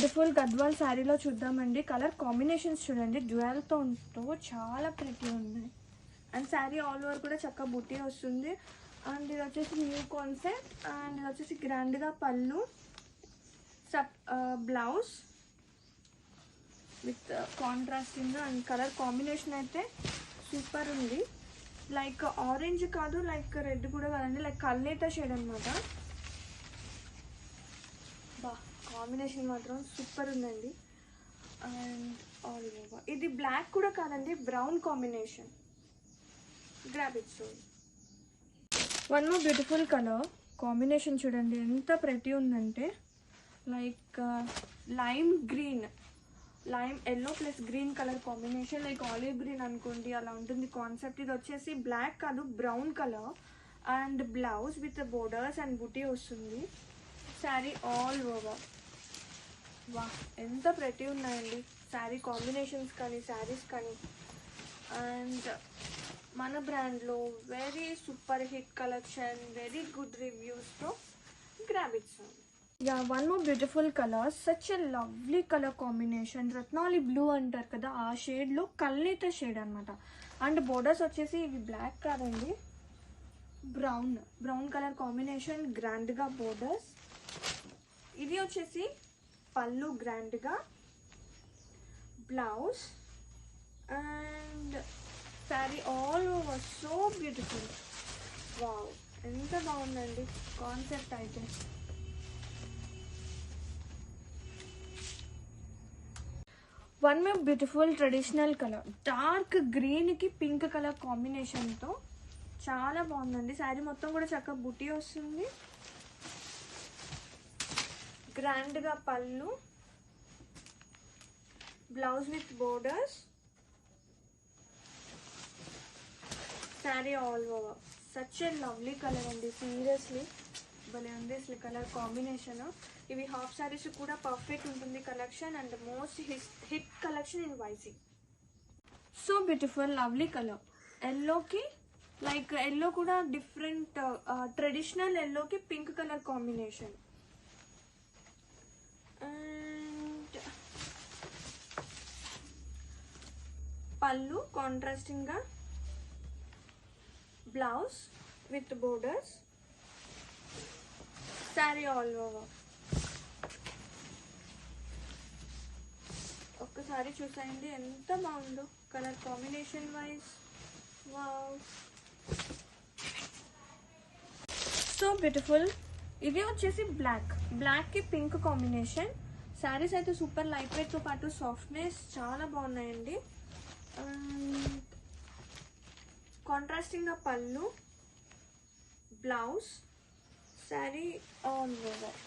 Beautiful Gadwal శారీలో చూద్దామండి. Colour combinations చూడండి, డ్యూయల్ టోన్తో చాలా ప్రిటీ ఉన్నాయి. అండ్ శారీ ఆల్ ఓవర్ కూడా చక్కగా బుట్టి వస్తుంది. అండ్ ఇది వచ్చేసి న్యూ కాన్సెప్ట్. అండ్ ఇది వచ్చేసి గ్రాండ్గా పళ్ళు, blouse with contrasting. And colour combination అయితే సూపర్ ఉంది. లైక్ ఆరెంజ్ కాదు, లైక్ రెడ్ కూడా కాదండి, లైక్ కల్నేత షేడ్ అనమాట. బా కాంబినేషన్ మాత్రం సూపర్ ఉందండి. అండ్ ఆల్ ఓవర్ ఇది బ్లాక్ కూడా కాదండి, brown combination. Grab it. So one more beautiful colour combination చూడండి, ఎంత ప్రెటీ ఉందంటే like lime green, lime yellow plus green colour combination. Like olive green అనుకోండి, అలా ఉంటుంది కాన్సెప్ట్. ఇది వచ్చేసి బ్లాక్ కాదు, brown colour. And blouse with borders and బుటీ వస్తుంది. Sari all over. వా ఎంత ప్రెటీ ఉన్నాయండి శారీ కాంబినేషన్స్ కానీ శారీస్ కానీ. అండ్ మన బ్రాండ్లో very super hit collection, very good రివ్యూస్తో grab it. Yeah one more beautiful colour, such a lovely colour combination. రత్నాలి బ్లూ అంటారు కదా, ఆ షేడ్లో కల్నేత షేడ్ అనమాట. అండ్ బోర్డర్స్ వచ్చేసి ఇవి బ్లాక్ కాదండి, బ్రౌన్ కలర్ కాంబినేషన్. గ్రాండ్గా బోర్డర్స్. ఇది వచ్చేసి పళ్ళు గ్రాండ్గా, blouse and sari all over so beautiful. Wow ఎంత బాగుందండి కాన్సెప్ట్ అయితే. One more beautiful traditional colour, dark గ్రీన్కి పింక్ కలర్ కాంబినేషన్తో చాలా బాగుందండి. శారీ మొత్తం కూడా చక్కగా బుట్టి వస్తుంది. గ్రాండ్గా పళ్ళు, blouse with borders, sari all over. Such a lovely colour అండి, సీరియస్లీ భలే ఉంది అసలు కలర్ కాంబినేషన్. ఇవి హాఫ్ శారీస్ కూడా పర్ఫెక్ట్ ఉంటుంది collection. And most hit collection in వైసీ. So beautiful lovely colour. ఎల్లోకి లైక్ ఎల్లో కూడా డిఫరెంట్, ట్రెడిషనల్ ఎల్లోకి పింక్ కలర్ కాంబినేషన్. అండ్ పళ్ళు కాంట్రాస్టింగ్గా, blouse with borders, sari all over. ఒక్కసారి చూసేయండి ఎంత బాగుందో colour combination wise. Wow so beautiful. ఇది వచ్చేసి బ్లాక్కి పింక్ కాంబినేషన్. శారీస్ అయితే సూపర్ లైట్ వెయిట్తో పాటు సాఫ్ట్నెస్ చాలా బాగున్నాయండి. కాంట్రాస్టింగ్గా పళ్ళు, బ్లౌజ్, శారీ ఆల్ ఓవర్.